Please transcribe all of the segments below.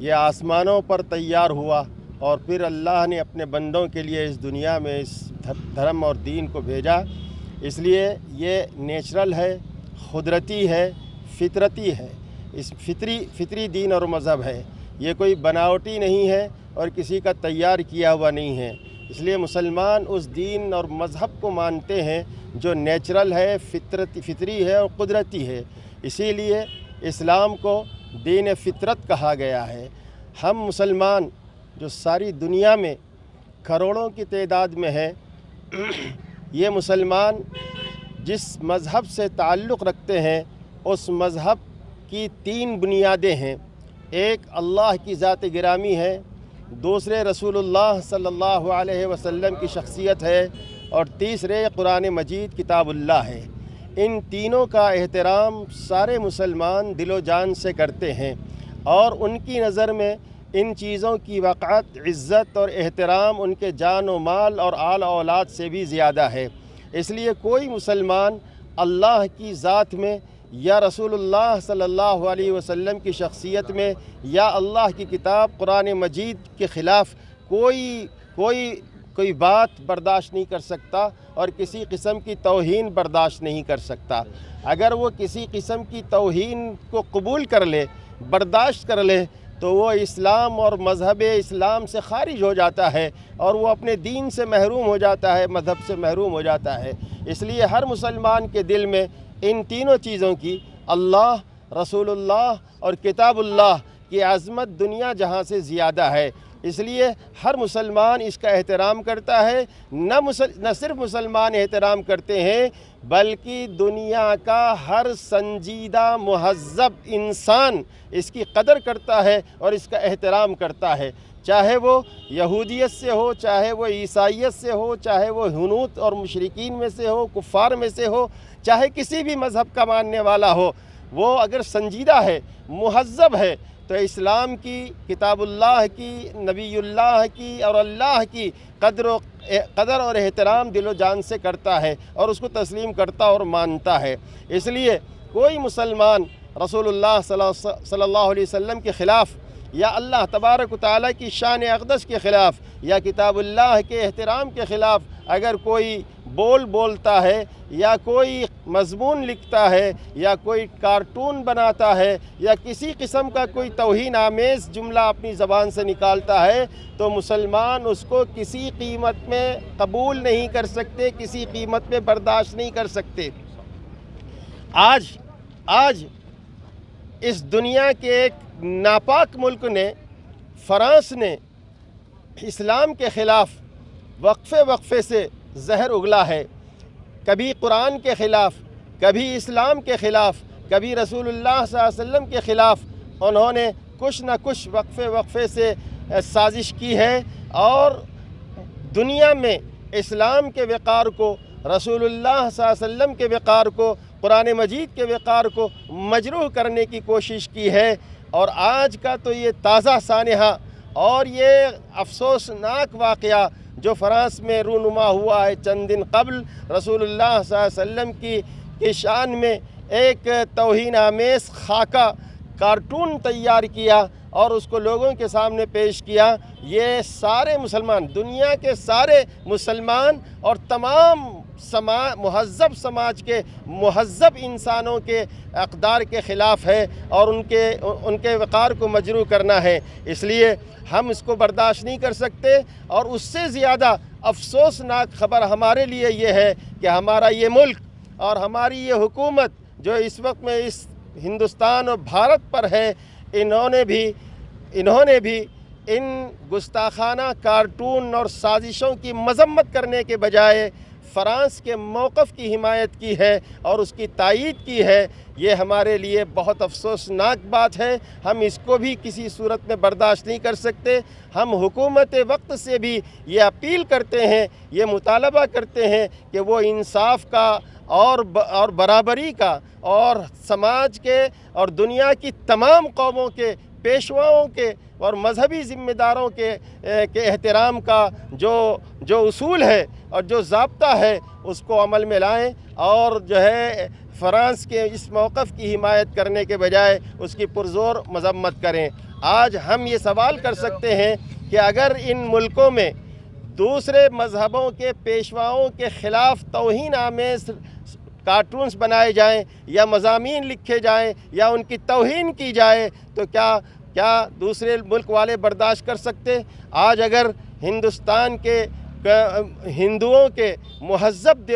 یہ آسمانوں پر تیار ہوا اور پھر اللہ نے اپنے بندوں کے لیے اس دنیا میں اس دھرم اور دین کو بھیجا۔ اس لیے یہ نیچرل ہے، قدرتی ہے، فطرتی ہے، اس فطری دین اور مذہب ہے۔ یہ کوئی بناوٹی نہیں ہے اور کسی کا تیار کیا ہوا نہیں ہے۔ اس لیے مسلمان اس دین اور مذہب کو مانتے ہیں جو نیچرل ہے، فطری ہے اور قدرتی ہے۔ اسی لیے اسلام کو دین فطرت کہا گیا ہے۔ ہم مسلمان جو ساری دنیا میں کروڑوں کی تعداد میں ہے، یہ مسلمان جس مذہب سے تعلق رکھتے ہیں اس مذہب کی 3 بنیادیں ہیں۔ ایک اللہ کی ذات گرامی ہے، دوسرے رسول اللہ صلی اللہ علیہ وسلم کی شخصیت ہے، اور تیسرے قرآن مجید کتاب اللہ ہے۔ ان تینوں کا احترام سارے مسلمان دل و جان سے کرتے ہیں، اور ان کی نظر میں ان چیزوں کی وقعت، عزت اور احترام ان کے جان و مال اور آل اولاد سے بھی زیادہ ہے۔ اس لیے کوئی مسلمان اللہ کی ذات میں یا رسول اللہ صلی اللہ علیہ وسلم کی شخصیت میں یا اللہ کی کتاب قرآن مجید کے خلاف کوئی بات برداشت نہیں کر سکتا، اور کسی قسم کی توہین برداشت نہیں کر سکتا۔ اگر وہ کسی قسم کی توہین کو قبول کر لے، برداشت کر لے، تو وہ اسلام اور مذہب اسلام سے خارج ہو جاتا ہے، اور وہ اپنے دین سے محروم ہو جاتا ہے، مذہب سے محروم ہو جاتا ہے۔ اس لیے ہر مسلمان کے دل میں ان تینوں چیزوں کی، اللہ، رسول اللہ اور کتاب اللہ کی عظمت دنیا جہاں سے زیادہ ہے۔ اس لیے ہر مسلمان اس کا احترام کرتا ہے۔ نہ صرف مسلمان احترام کرتے ہیں، بلکہ دنیا کا ہر سنجیدہ مہذب انسان اس کی قدر کرتا ہے اور اس کا احترام کرتا ہے، چاہے وہ یہودیت سے ہو، چاہے وہ عیسائیت سے ہو، چاہے وہ ہنوت اور مشرکین میں سے ہو، کفار میں سے ہو، چاہے کسی بھی مذہب کا ماننے والا ہو، وہ اگر سنجیدہ ہے، مہذب ہے، تو اسلام کی، کتاب اللہ کی، نبی اللہ کی اور اللہ کی قدر اور احترام دل و جان سے کرتا ہے، اور اس کو تسلیم کرتا اور مانتا ہے۔ اس لیے کوئی مسلمان رسول اللہ صلی اللہ علیہ وسلم کے خلاف، یا اللہ تبارک و تعالیٰ کی شان اقدس کے خلاف، یا کتاب اللہ کے احترام کے خلاف اگر کوئی بولتا ہے، یا کوئی مضمون لکھتا ہے، یا کوئی کارٹون بناتا ہے، یا کسی قسم کا کوئی توہین آمیز جملہ اپنی زبان سے نکالتا ہے، تو مسلمان اس کو کسی قیمت میں قبول نہیں کر سکتے، کسی قیمت میں برداشت نہیں کر سکتے۔ آج اس دنیا کے ایک ناپاک ملک نے، فرانس نے، اسلام کے خلاف وقفے سے زہر اگلا ہے۔ کبھی قرآن کے خلاف، کبھی اسلام کے خلاف، کبھی رسول اللہ صلی اللہ علیہ وسلم کے خلاف انہوں نے کچھ نہ کچھ وقفے سے سازش کی ہے، اور دنیا میں اسلام کے وقار کو، رسول اللہ صلی اللہ علیہ وسلم کے وقار کو، قرآن مجید کے وقار کو مجروح کرنے کی کوشش کی ہے۔ اور آج کا تو یہ تازہ سانحہ اور یہ افسوسناک واقعہ جو فرانس میں رونما ہوا ہے چند دن قبل، رسول اللہ صلی اللہ علیہ وسلم کی شان میں ایک توہین آمیز خاکہ کارٹون تیار کیا اور اس کو لوگوں کے سامنے پیش کیا۔ یہ سارے مسلمان، دنیا کے سارے مسلمان اور تمام مہذب سماج کے مہذب انسانوں کے اقدار کے خلاف ہے، اور ان کے وقار کو مجروح کرنا ہے۔ اس لیے ہم اس کو برداشت نہیں کر سکتے، اور اس سے زیادہ افسوسناک خبر ہمارے لیے یہ ہے کہ ہمارا یہ ملک اور ہماری یہ حکومت جو اس وقت میں اس ہندوستان اور بھارت پر ہے، انہوں نے بھی ان گستاخانہ کارٹون اور سازشوں کی مذمت کرنے کے بجائے فرانس کے موقف کی حمایت کی ہے اور اس کی تائید کی ہے۔ یہ ہمارے لیے بہت افسوسناک بات ہے، ہم اس کو بھی کسی صورت میں برداشت نہیں کر سکتے۔ ہم حکومت وقت سے بھی یہ اپیل کرتے ہیں، یہ مطالبہ کرتے ہیں کہ وہ انصاف کا اور برابری کا اور سماج کے اور دنیا کی تمام قوموں کے پیشواؤں کے اور مذہبی ذمہ داروں کے احترام کا جو اصول ہے اور جو ضابطہ ہے اس کو عمل میں لائیں، اور جو ہے فرانس کے اس موقف کی حمایت کرنے کے بجائے اس کی پرزور مذمت کریں۔ آج ہم یہ سوال کر سکتے ہیں کہ اگر ان ملکوں میں دوسرے مذہبوں کے پیشواؤں کے خلاف توہین آمیز کارٹونز بنائے جائیں یا مضامین لکھے جائیں یا ان کی توہین کی جائے تو کیا دوسرے ملک والے برداشت کر سکتے؟ آج اگر ہندوستان کے ہندوؤں کے مہذب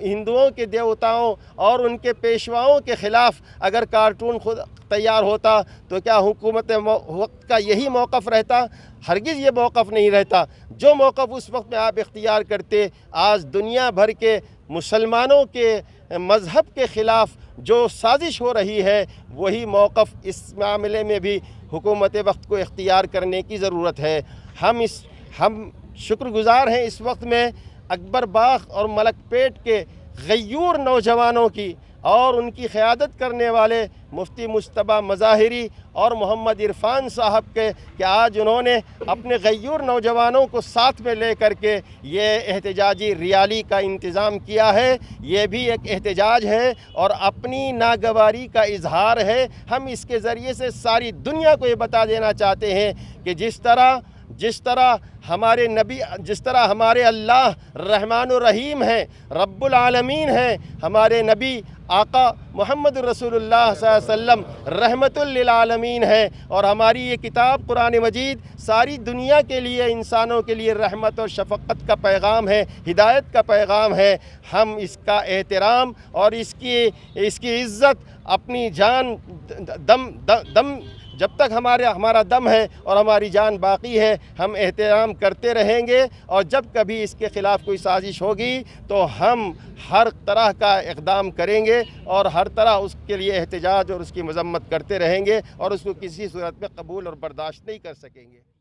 ہندوؤں کے دیوتاؤں اور ان کے پیشواؤں کے خلاف اگر کارٹون خود تیار ہوتا تو کیا حکومت وقت کا یہی موقف رہتا؟ ہرگز یہ موقف نہیں رہتا۔ جو موقف اس وقت میں آپ اختیار کرتے، آج دنیا بھر کے مسلمانوں کے مذہب کے خلاف جو سازش ہو رہی ہے، وہی موقف اس معاملے میں بھی حکومت وقت کو اختیار کرنے کی ضرورت ہے۔ ہم شکر گزار ہیں اس وقت میں اکبر باغ اور ملک پیٹ کے غیور نوجوانوں کی اور ان کی قیادت کرنے والے مفتی مجتبیٰ مظاہری اور محمد عرفان صاحب کے کہ آج انہوں نے اپنے غیور نوجوانوں کو ساتھ میں لے کر کے یہ احتجاجی ریالی کا انتظام کیا ہے۔ یہ بھی ایک احتجاج ہے اور اپنی ناگواری کا اظہار ہے۔ ہم اس کے ذریعے سے ساری دنیا کو یہ بتا دینا چاہتے ہیں کہ جس طرح ہمارے اللہ رحمان الرحیم ہیں، رب العالمین ہیں، ہمارے نبی آقا محمد رسول اللہ صلی اللہ علیہ وسلم رحمت للعالمین ہے، اور ہماری یہ کتاب قرآن مجید ساری دنیا کے لیے، انسانوں کے لیے رحمت اور شفقت کا پیغام ہے، ہدایت کا پیغام ہے۔ ہم اس کا احترام اور اس کی عزت اپنی جان دم جب تک ہمارا دم ہے اور ہماری جان باقی ہے ہم احترام کرتے رہیں گے، اور جب کبھی اس کے خلاف کوئی سازش ہوگی تو ہم ہر طرح کا اقدام کریں گے اور ہر طرح اس کے لیے احتجاج اور اس کی مذمت کرتے رہیں گے، اور اس کو کسی صورت میں قبول اور برداشت نہیں کر سکیں گے۔